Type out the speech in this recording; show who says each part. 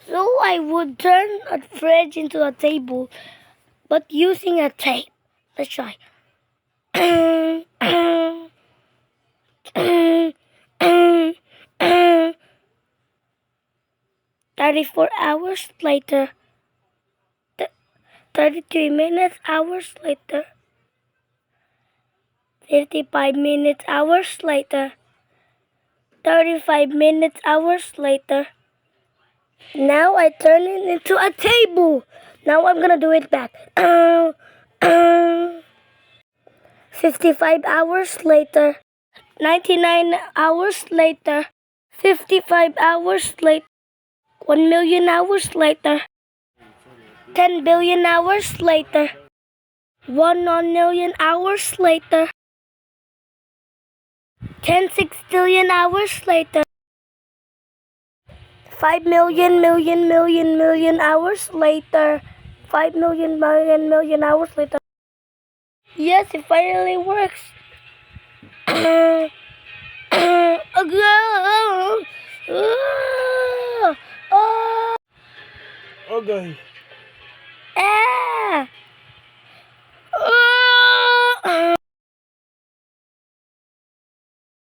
Speaker 1: So I would turn a fridge into a table, but using a tape. Let's try. 34 hours later. 33 minutes hours later. 55 minutes hours later. 35 minutes hours later. Now I turn it into a table. Now I'm gonna do it back. 55 hours later. 99 hours later. 55 hours later. 1 million hours later. 10 billion hours later. 1 million hours later. 10 sextillion hours later. 5 million hours later. 5 million hours later. Yes, it finally works.
Speaker 2: Okay.